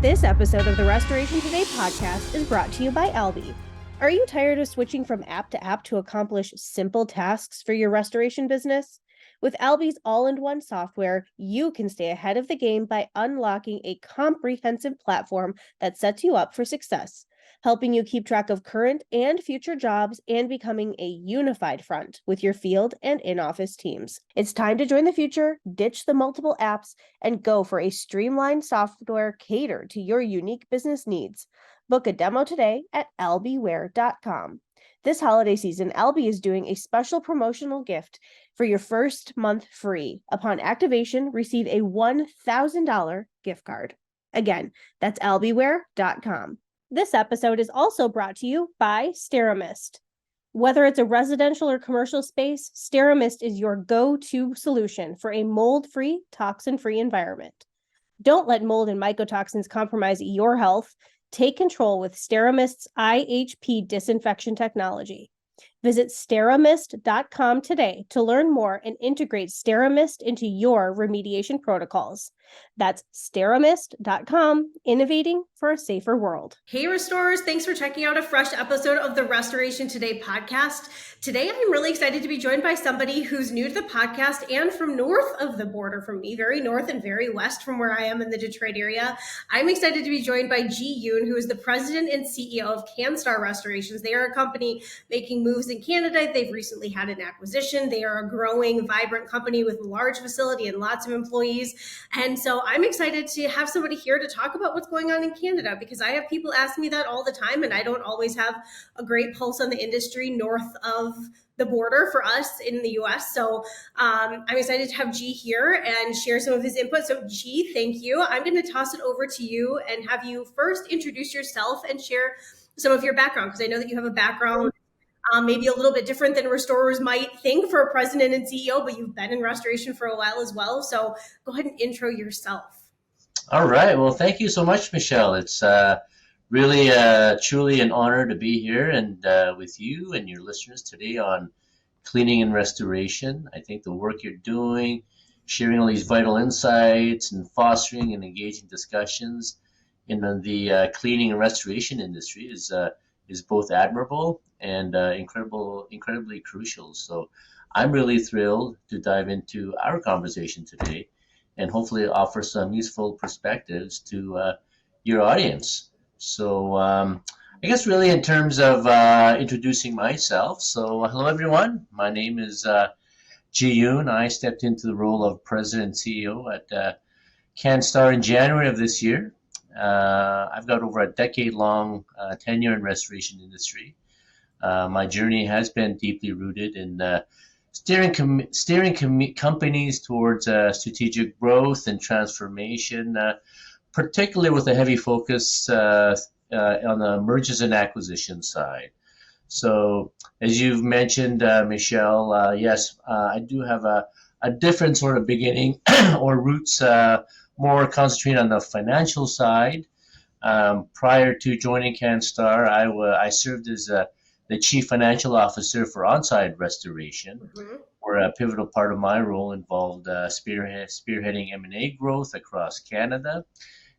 This episode of the Restoration Today podcast is brought to you by Albi. Are you tired of switching from app to app to accomplish simple tasks for your restoration business? With Albi's all-in-one software, you can stay ahead of the game by unlocking a comprehensive platform that sets you up for success, helping you keep track of current and future jobs and becoming a unified front with your field and in-office teams. It's time to join the future, ditch the multiple apps, and go for a streamlined software catered to your unique business needs. Book a demo today at albiware.com. This holiday season, Albi is doing a special promotional gift for your first month free. Upon activation, receive a $1,000 gift card. Again, that's albiware.com. This episode is also brought to you by SteraMist. Whether it's a residential or commercial space, SteraMist is your go-to solution for a mold-free, toxin-free environment. Don't let mold and mycotoxins compromise your health. Take control with SteraMist's IHP disinfection technology. Visit steramist.com today to learn more and integrate SteraMist into your remediation protocols. That's steramist.com, innovating for a safer world. Hey, restorers, thanks for checking out a fresh episode of the Restoration Today podcast. Today, I'm really excited to be joined by somebody who's new to the podcast and from north of the border from me, very north and very west from where I am in the Detroit area. I'm excited to be joined by Ji Yoon, who is the president and CEO of Canstar Restorations. They are a company making moves in Canada. They've recently had an acquisition. They are a growing, vibrant company with a large facility and lots of employees. And so I'm excited to have somebody here to talk about what's going on in Canada, because I have people ask me that all the time, and I don't always have a great pulse on the industry north of the border for us in the US. So I'm excited to have Ji here and share some of his input. So Ji, thank you. I'm going to toss it over to you and have you first introduce yourself and share some of your background, because I know that you have a background maybe a little bit different than restorers might think for a president and CEO, but you've been in restoration for a while as well. So go ahead and intro yourself. All right. Well, thank you so much, Michelle. It's really truly an honor to be here and with you and your listeners today on cleaning and restoration. I think the work you're doing, sharing all these vital insights and fostering and engaging discussions in the cleaning and restoration industry is both admirable and incredibly crucial. So I'm really thrilled to dive into our conversation today and hopefully offer some useful perspectives to your audience. So I guess really in terms of introducing myself. So hello, everyone. My name is Ji Yoon. I stepped into the role of President and CEO at Canstar in January of this year. I've got over a decade-long tenure in restoration industry. My journey has been deeply rooted in steering companies towards strategic growth and transformation, particularly with a heavy focus on the mergers and acquisition side. So, as you've mentioned, Michelle, yes, I do have a different sort of beginning or roots, more concentrated on the financial side. Prior to joining Canstar, I served as the Chief Financial Officer for On-Site Restoration, where a pivotal part of my role involved spearheading M&A growth across Canada,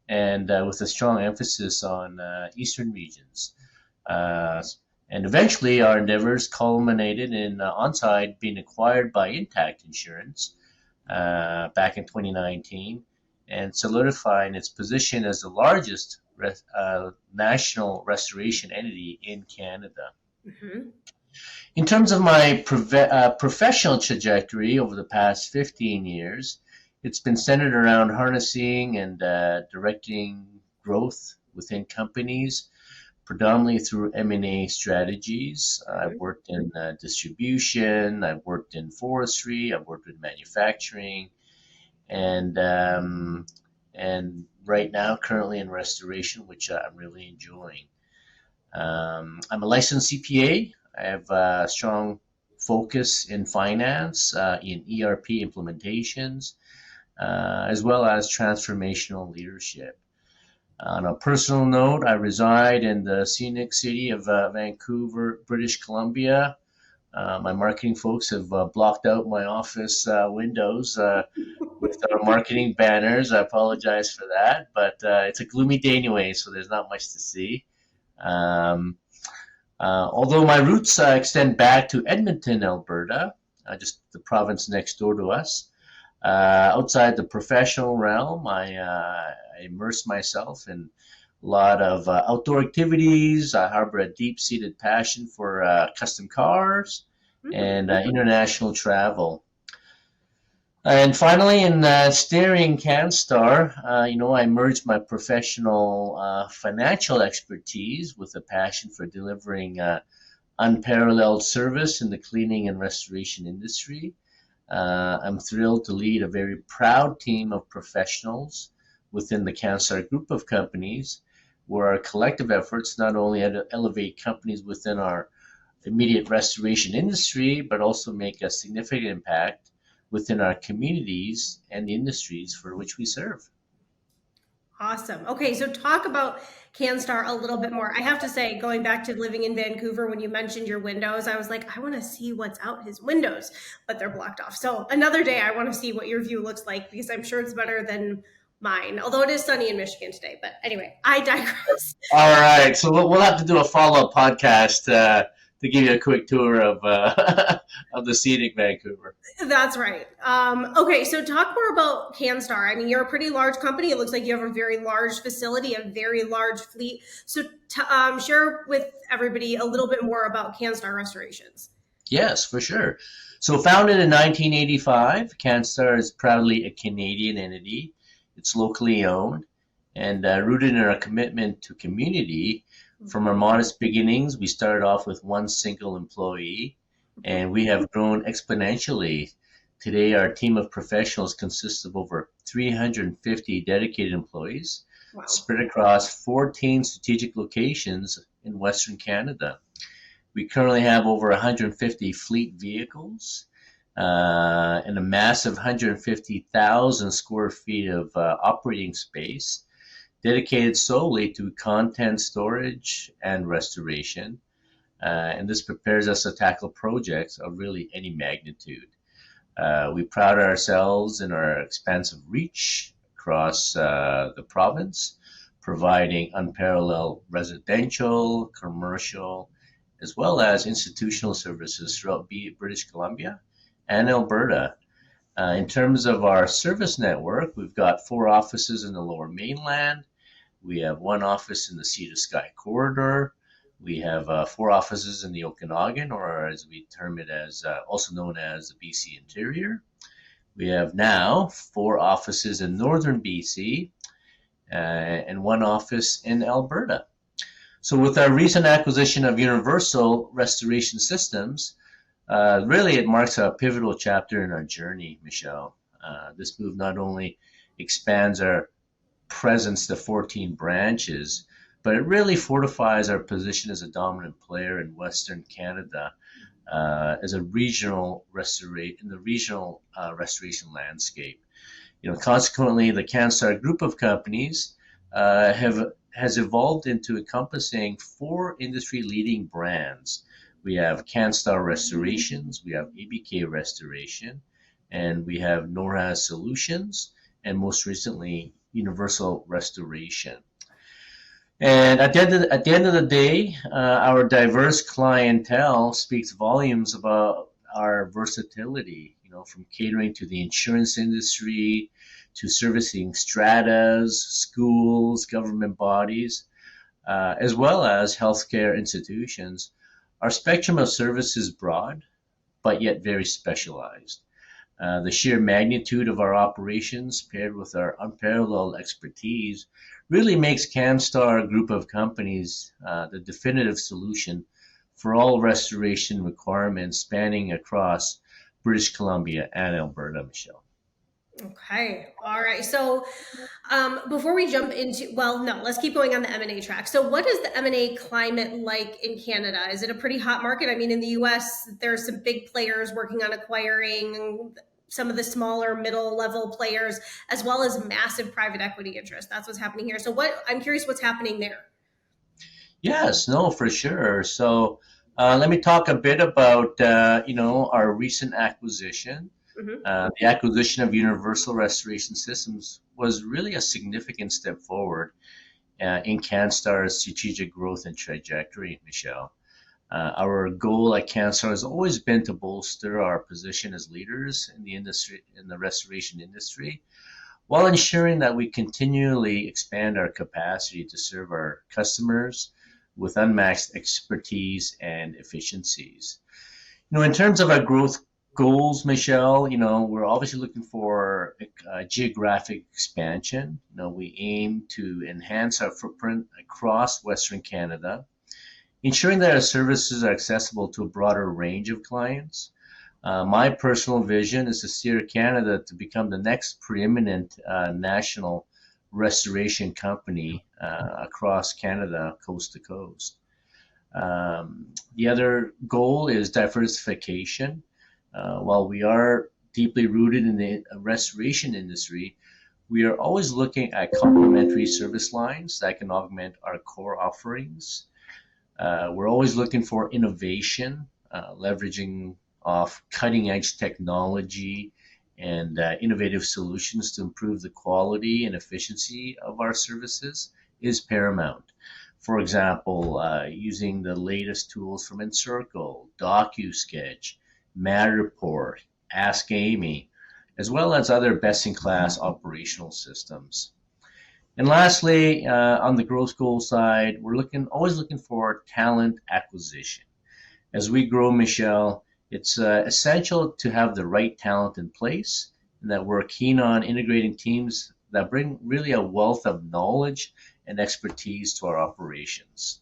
and with a strong emphasis on eastern regions. And eventually, our endeavors culminated in On-Site being acquired by Intact Insurance back in 2019, and solidifying its position as the largest national restoration entity in Canada. Mm-hmm. In terms of my professional trajectory over the past 15 years, it's been centered around harnessing and directing growth within companies, predominantly through M&A strategies. I've worked in distribution, I've worked in forestry, I've worked with manufacturing, and right now currently in restoration, which I'm really enjoying. I'm a licensed CPA. I have a strong focus in finance, in ERP implementations, as well as transformational leadership. On a personal note, I reside in the scenic city of Vancouver, British Columbia. My marketing folks have blocked out my office windows with our marketing banners. I apologize for that, but it's a gloomy day anyway, so there's not much to see. Um, Although my roots extend back to Edmonton, Alberta, just the province next door to us. Outside the professional realm, I immerse myself in a lot of outdoor activities. I harbor a deep-seated passion for custom cars and international travel. And finally, in steering Canstar, I merged my professional financial expertise with a passion for delivering unparalleled service in the cleaning and restoration industry. I'm thrilled to lead a very proud team of professionals within the Canstar group of companies, where our collective efforts not only elevate companies within our immediate restoration industry, but also make a significant impact within our communities and the industries for which we serve. Awesome. Okay, so talk about Canstar a little bit more. I have to say, going back to living in Vancouver, when you mentioned your windows, I was like, I want to see what's out his windows, but they're blocked off. So another day, I want to see what your view looks like because I'm sure it's better than mine. Although it is sunny in Michigan today. But anyway, I digress. All right, so we'll have to do a follow-up podcast to give you a quick tour of of the scenic Vancouver. That's right. Okay, so talk more about Canstar. I mean, you're a pretty large company. It looks like you have a very large facility, a very large fleet. So share with everybody a little bit more about Canstar Restorations. Yes, for sure. So founded in 1985, Canstar is proudly a Canadian entity. It's locally owned and rooted in our commitment to community. From our modest beginnings, we started off with one single employee, and we have grown exponentially. Today, our team of professionals consists of over 350 dedicated employees Wow. spread across 14 strategic locations in Western Canada. We currently have over 150 fleet vehicles and a massive 150,000 square feet of operating space dedicated solely to content storage and restoration. And this prepares us to tackle projects of really any magnitude. We pride ourselves in our expansive reach across the province, providing unparalleled residential, commercial, as well as institutional services throughout British Columbia and Alberta. In terms of our service network, we've got 4 offices in the Lower Mainland. We have 1 office in the Sea to Sky corridor. We have 4 offices in the Okanagan, or as we term it as, also known as the BC Interior. We have now 4 offices in northern BC and 1 office in Alberta. So with our recent acquisition of Universal Restoration Systems, really it marks a pivotal chapter in our journey, Michelle. This move not only expands our presence to 14 branches, but it really fortifies our position as a dominant player in Western Canada as a regional restoration landscape. Consequently, the Canstar group of companies has evolved into encompassing 4 industry-leading brands. We have Canstar Restorations, we have ABK Restoration, and we have NORAS Solutions, and most recently, Universal Restoration. And at the end of the day, our diverse clientele speaks volumes about our versatility, from catering to the insurance industry to servicing stratas, schools, government bodies, as well as healthcare institutions. Our spectrum of service is broad, but yet very specialized. The sheer magnitude of our operations, paired with our unparalleled expertise, really makes Canstar group of companies the definitive solution for all restoration requirements spanning across British Columbia and Alberta, Michelle. Okay. All right. So before we jump into, well, no, let's keep going on the M&A track. So what is the M&A climate like in Canada? Is it a pretty hot market? I mean, in the US, there's some big players working on acquiring some of the smaller middle level players, as well as massive private equity interest. That's what's happening here. So I'm curious what's happening there. Yes, no, for sure. So let me talk a bit about, our recent acquisition. Mhm. The acquisition of Universal Restoration Systems was really a significant step forward in Canstar's strategic growth and trajectory, Michelle. Our goal at Canstar has always been to bolster our position as leaders in the industry, in the restoration industry, while ensuring that we continually expand our capacity to serve our customers with unmatched expertise and efficiencies. In terms of our growth goals, Michelle, we're obviously looking for geographic expansion. We aim to enhance our footprint across Western Canada, ensuring that our services are accessible to a broader range of clients. My personal vision is to steer Canada to become the next preeminent national restoration company across Canada, coast to coast. The other goal is diversification. While we are deeply rooted in the restoration industry, we are always looking at complementary service lines that can augment our core offerings. We're always looking for innovation, leveraging off cutting edge technology and innovative solutions to improve the quality and efficiency of our services is paramount. For example, using the latest tools from Encircle, DocuSketch, Matterport, Ask Amy, as well as other best-in-class operational systems. And lastly, on the growth goal side, we're always looking for talent acquisition. As we grow, Michelle, it's essential to have the right talent in place, and that we're keen on integrating teams that bring really a wealth of knowledge and expertise to our operations.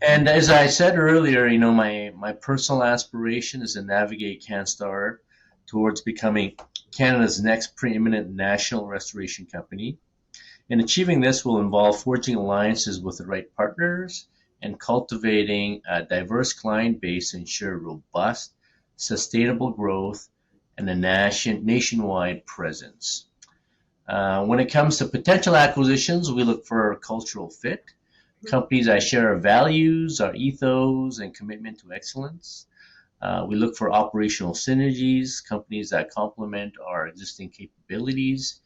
And as I said earlier, my personal aspiration is to navigate Canstar towards becoming Canada's next preeminent national restoration company. And achieving this will involve forging alliances with the right partners and cultivating a diverse client base to ensure robust, sustainable growth and a nationwide presence. When it comes to potential acquisitions, we look for cultural fit, companies that share our values, our ethos, and commitment to excellence. We look for operational synergies, companies that complement our existing capabilities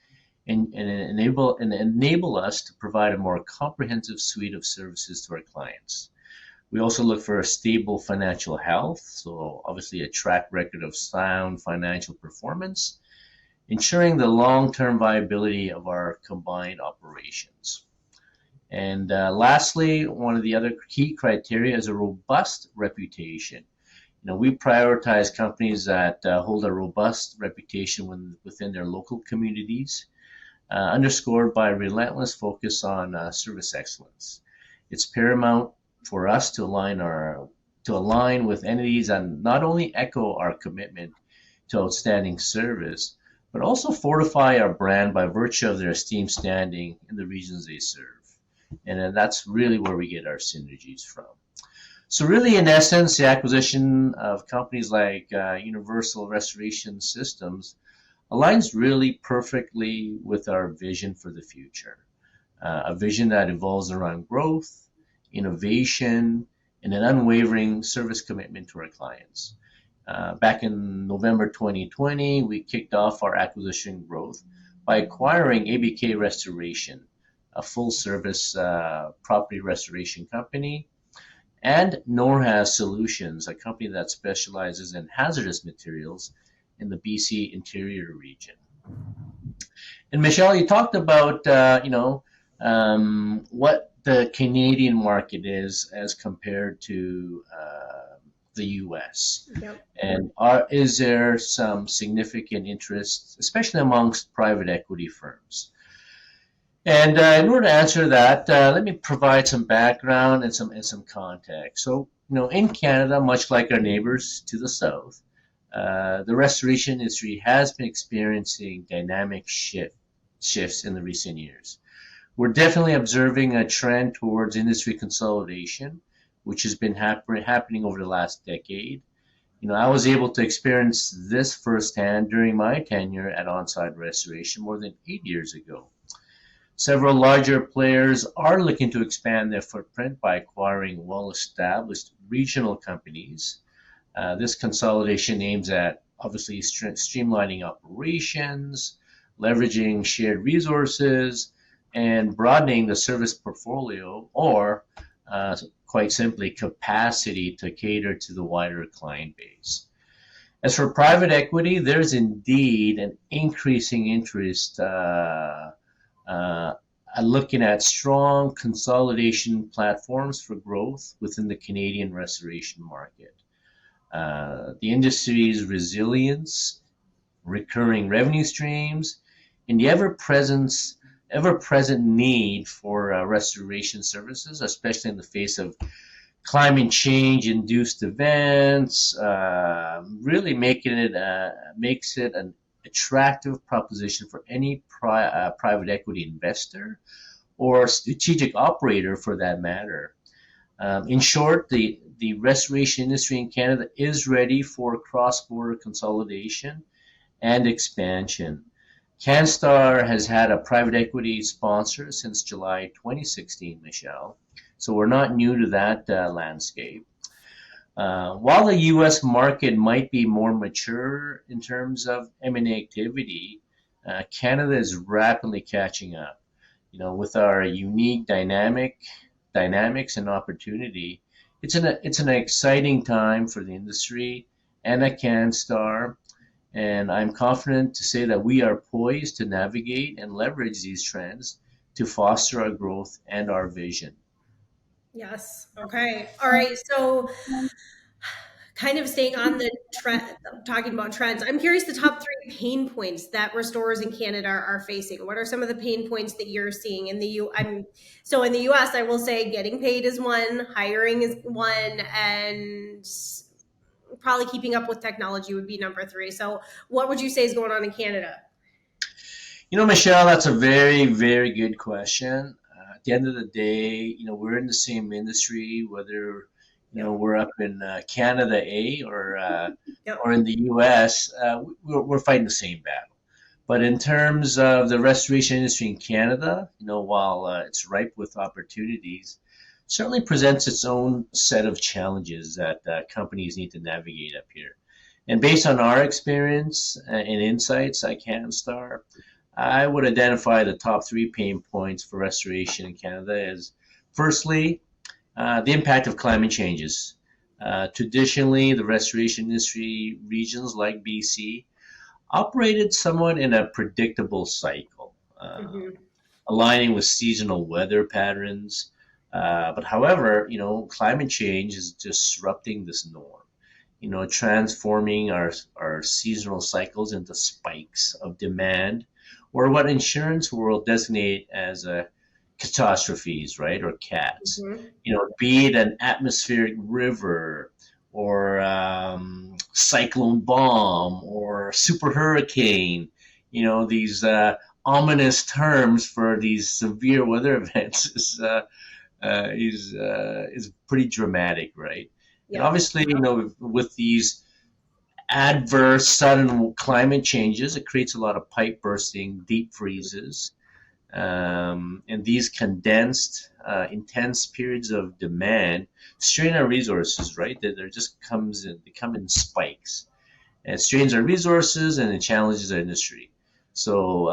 and enable us to provide a more comprehensive suite of services to our clients. We also look for a stable financial health, so obviously a track record of sound financial performance, ensuring the long-term viability of our combined operations. And lastly, one of the other key criteria is a robust reputation. We prioritize companies that hold a robust reputation within their local communities, underscored by a relentless focus on service excellence. It's paramount for us to align with entities that not only echo our commitment to outstanding service, but also fortify our brand by virtue of their esteemed standing in the regions they serve. And that's really where we get our synergies from. So really, in essence, the acquisition of companies like Universal Restoration Systems aligns really perfectly with our vision for the future. A vision that evolves around growth, innovation, and an unwavering service commitment to our clients. Back in November 2020, we kicked off our acquisition growth by acquiring ABK Restoration, a full-service property restoration company, and Norhas Solutions, a company that specializes in hazardous materials in the BC interior region. And Michelle, you talked about what the Canadian market is as compared to the U.S. Yep. And is there some significant interest, especially amongst private equity firms? And in order to answer that, let me provide some background and some context. So, in Canada, much like our neighbors to the south, the restoration industry has been experiencing dynamic shifts in the recent years. We're definitely observing a trend towards industry consolidation, which has been happening over the last decade. I was able to experience this firsthand during my tenure at Onside Restoration more than 8 years ago. Several larger players are looking to expand their footprint by acquiring well-established regional companies. This consolidation aims at obviously streamlining operations, leveraging shared resources, and broadening the service portfolio, or quite simply, capacity to cater to the wider client base. As for private equity, there's indeed an increasing interest looking at strong consolidation platforms for growth within the Canadian restoration market. The industry's resilience, recurring revenue streams, and the ever-present need for restoration services, especially in the face of climate change-induced events, really makes it an attractive proposition for any private equity investor or strategic operator, for that matter. In short, the restoration industry in Canada is ready for cross-border consolidation and expansion. Canstar has had a private equity sponsor since July 2016, Michelle, so we're not new to that landscape. While the U.S. market might be more mature in terms of M&A activity, Canada is rapidly catching up. With our unique dynamics and opportunity, it's an exciting time for the industry and at Canstar, and I'm confident to say that we are poised to navigate and leverage these trends to foster our growth and our vision. Yes. Okay. All right. So, kind of staying on the trend, talking about trends, I'm curious the top three pain points that restorers in Canada are facing. What are some of the pain points that you're seeing in the so in the US, I will say getting paid is one, hiring is one, and probably keeping up with technology would be number three. So what would you say is going on in Canada? Michelle, that's a very, very good question. At the end of the day, we're in the same industry, whether we're up in Canada, or in the U.S. We're fighting the same battle. But in terms of the restoration industry in Canada, while it's ripe with opportunities, certainly presents its own set of challenges that companies need to navigate up here. And based on our experience and insights at Canstar, I would identify the top three pain points for restoration in Canada as, firstly, the impact of climate changes. Traditionally, the restoration industry regions like BC operated somewhat in a predictable cycle, aligning with seasonal weather patterns. But however, climate change is disrupting this norm, transforming our seasonal cycles into spikes of demand, or what insurance world designate as catastrophes, right, or CATs. Be it an atmospheric river, or cyclone bomb, or super hurricane. These ominous terms for these severe weather events is pretty dramatic, right? Yeah. And obviously, with these adverse sudden climate changes, it creates a lot of pipe bursting, deep freezes, and these condensed, intense periods of demand strain our resources, right? They come in spikes, and it strains our resources and it challenges our industry. So,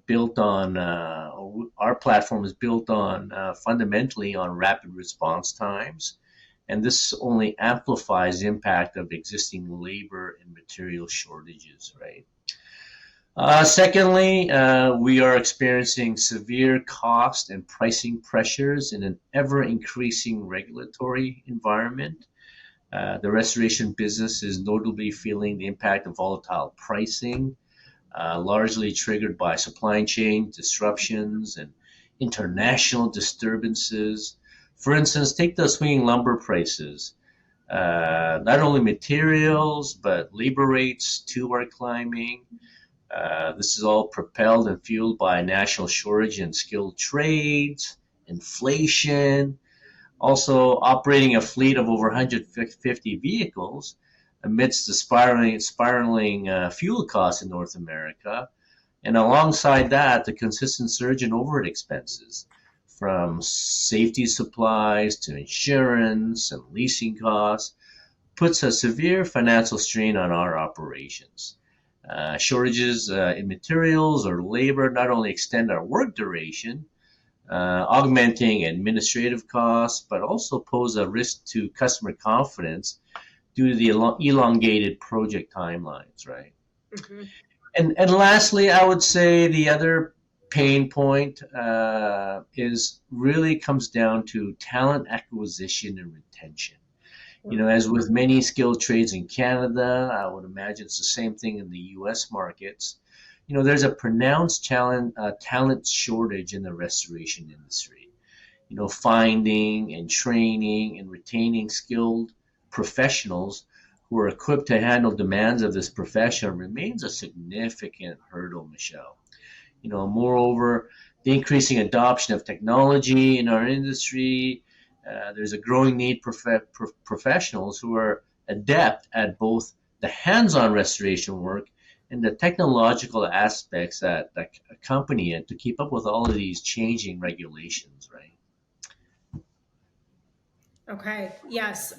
built on our platform is built on fundamentally on rapid response times. And this only amplifies the impact of existing labor and material shortages, right? Secondly, we are experiencing severe cost and pricing pressures in an ever-increasing regulatory environment. The restoration business is notably feeling the impact of volatile pricing, largely triggered by supply chain disruptions and international disturbances. For instance, take the swinging lumber prices. Not only materials, but labor rates too are climbing. This is all propelled and fueled by a national shortage in skilled trades, inflation, also operating a fleet of over 150 vehicles amidst the spiraling fuel costs in North America. And alongside that, the consistent surge in overhead expenses, from safety supplies to insurance and leasing costs, puts a severe financial strain on our operations. Shortages in materials or labor not only extend our work duration, augmenting administrative costs, but also pose a risk to customer confidence due to the elongated project timelines, right? Mm-hmm. And lastly, I would say the other pain point is really comes down to talent acquisition and retention. As with many skilled trades in Canada, I would imagine it's the same thing in the U.S. markets. There's a pronounced talent shortage in the restoration industry. Finding and training and retaining skilled professionals who are equipped to handle demands of this profession remains a significant hurdle, Michelle. Moreover, the increasing adoption of technology in our industry, there's a growing need for professionals who are adept at both the hands-on restoration work and the technological aspects that accompany it to keep up with all of these changing regulations, right? Okay. Yes.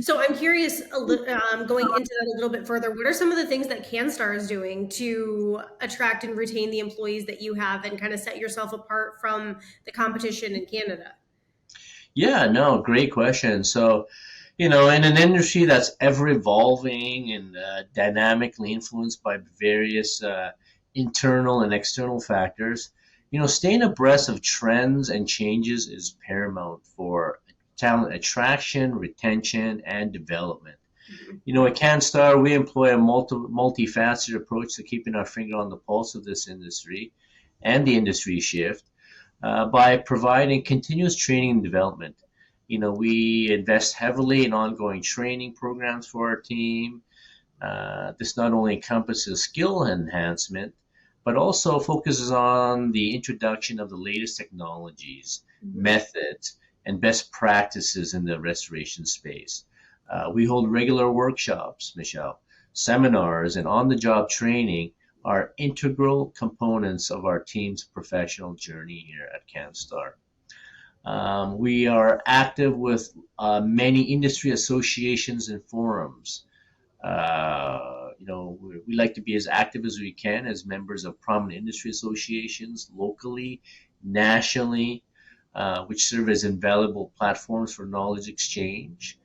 So I'm curious, going into that a little bit further. What are some of the things that Canstar is doing to attract and retain the employees that you have, and kind of set yourself apart from the competition in Canada? Yeah, no, great question. So, in an industry that's ever evolving and dynamically influenced by various internal and external factors, staying abreast of trends and changes is paramount for talent attraction, retention, and development. At Canstar, we employ a multifaceted approach to keeping our finger on the pulse of this industry and the industry shift by providing continuous training and development. We invest heavily in ongoing training programs for our team. This not only encompasses skill enhancement, but also focuses on the introduction of the latest technologies, methods, and best practices in the restoration space. We hold regular workshops, Michelle, seminars, and on-the-job training are integral components of our team's professional journey here at Canstar. We are active with many industry associations and forums. We like to be as active as we can as members of prominent industry associations locally, nationally, which serve as invaluable platforms for knowledge exchange,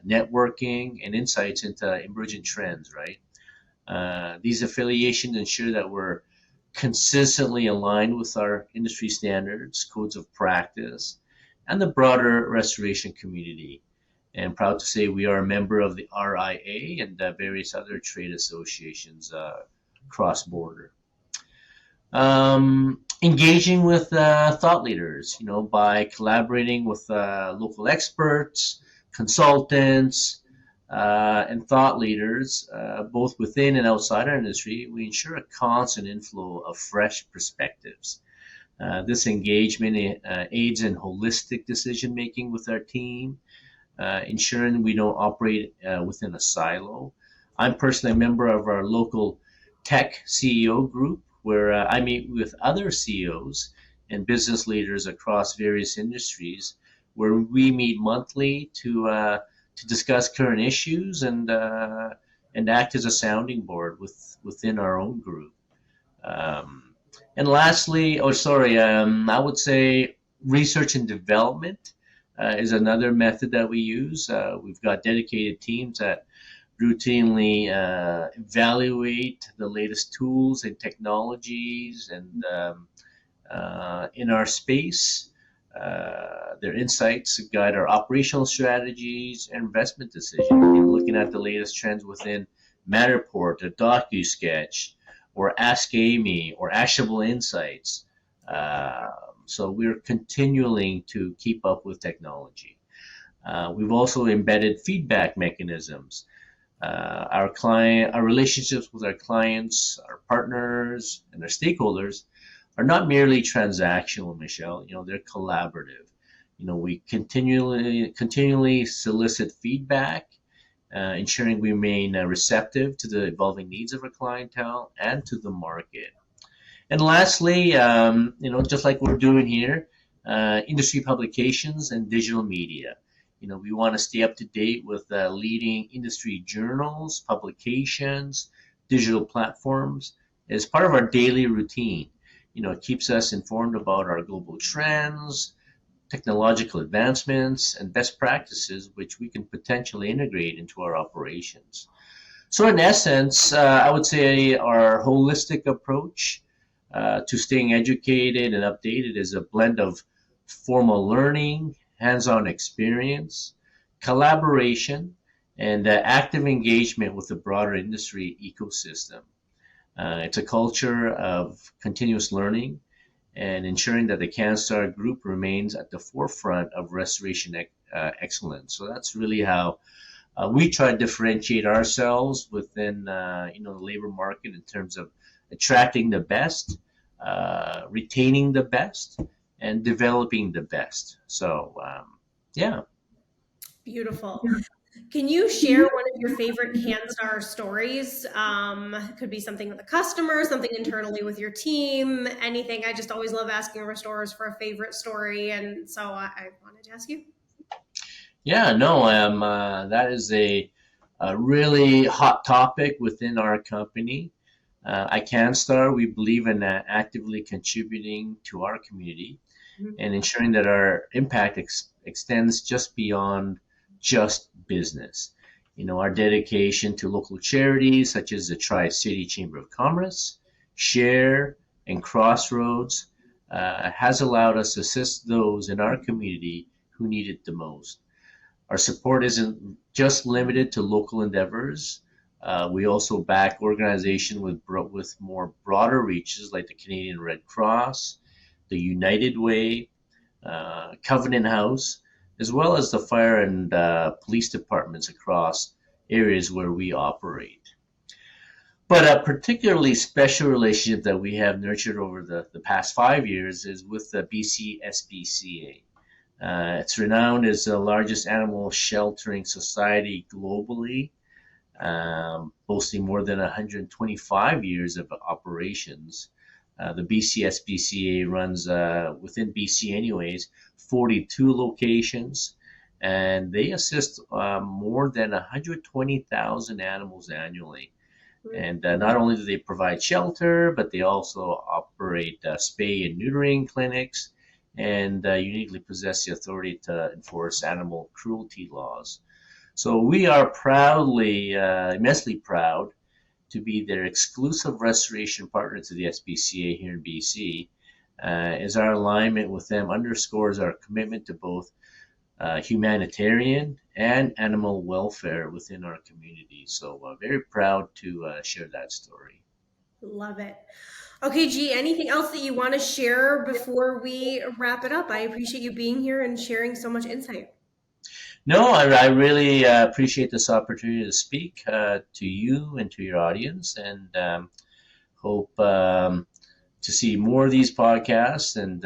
networking, and insights into emergent trends, right? These affiliations ensure that we're consistently aligned with our industry standards, codes of practice, and the broader restoration community. And proud to say we are a member of the RIA and various other trade associations cross-border. Engaging with thought leaders, by collaborating with local experts, consultants, and thought leaders, both within and outside our industry, we ensure a constant inflow of fresh perspectives. This engagement aids in holistic decision making with our team, ensuring we don't operate within a silo. I'm personally a member of our local tech CEO group, where I meet with other CEOs and business leaders across various industries, where we meet monthly to discuss current issues and act as a sounding board within our own group. And lastly, I would say research and development is another method that we use. We've got dedicated teams that routinely evaluate the latest tools and technologies and in our space. Their insights guide our operational strategies and investment decisions. Looking at the latest trends within Matterport, a DocuSketch, or Ask Amy, or Actionable Insights. So we're continuing to keep up with technology. We've also embedded feedback mechanisms. Our relationships with our clients, our partners, and our stakeholders are not merely transactional, Michelle. They're collaborative. We continually solicit feedback, ensuring we remain receptive to the evolving needs of our clientele and to the market. And lastly, just like we're doing here, industry publications and digital media. We want to stay up to date with leading industry journals, publications, digital platforms as part of our daily routine. It keeps us informed about our global trends, technological advancements, and best practices, which we can potentially integrate into our operations. So, in essence, I would say our holistic approach to staying educated and updated is a blend of formal learning, hands-on experience, collaboration, and active engagement with the broader industry ecosystem. It's a culture of continuous learning and ensuring that the Canstar Group remains at the forefront of restoration excellence. So that's really how we try to differentiate ourselves within the labor market in terms of attracting the best, retaining the best, and developing the best. So yeah. Beautiful. Can you share one of your favorite Canstar stories? Could be something with a customer, something internally with your team, anything. I just always love asking restorers for a favorite story, and so I wanted to ask you. Yeah, no, that is a really hot topic within our company. At Canstar, we believe in actively contributing to our community and ensuring that our impact extends just beyond just business. Our dedication to local charities such as the Tri-City Chamber of Commerce, Share, and Crossroads has allowed us to assist those in our community who need it the most. Our support isn't just limited to local endeavors. We also back organizations with more broader reaches like the Canadian Red Cross, the United Way, Covenant House, as well as the fire and police departments across areas where we operate. But a particularly special relationship that we have nurtured over the past 5 years is with the BC SPCA. It's renowned as the largest animal sheltering society globally, boasting more than 125 years of operations. The BCSBCA runs, within BC anyways, 42 locations, and they assist more than 120,000 animals annually. And not only do they provide shelter, but they also operate spay and neutering clinics and uniquely possess the authority to enforce animal cruelty laws. So we are immensely proud to be their exclusive restoration partner to the SPCA here in BC, as our alignment with them underscores our commitment to both humanitarian and animal welfare within our community. So very proud to share that story. Love it. Okay, G, anything else that you want to share before we wrap it up? I appreciate you being here and sharing so much insight. No, I really appreciate this opportunity to speak to you and to your audience, and hope to see more of these podcasts, and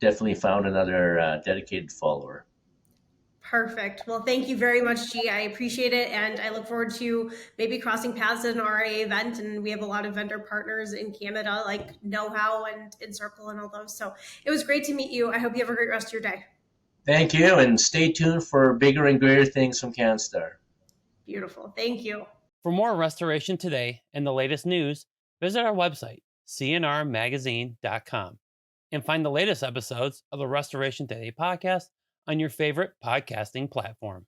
definitely found another dedicated follower. Perfect. Well, thank you very much, G. I appreciate it. And I look forward to maybe crossing paths at an RA event. And we have a lot of vendor partners in Canada, like Know How and Encircle and all those. So it was great to meet you. I hope you have a great rest of your day. Thank you. And stay tuned for bigger and greater things from Canstar. Beautiful. Thank you. For more Restoration Today and the latest news, visit our website, cnrmagazine.com, and find the latest episodes of the Restoration Today podcast on your favorite podcasting platform.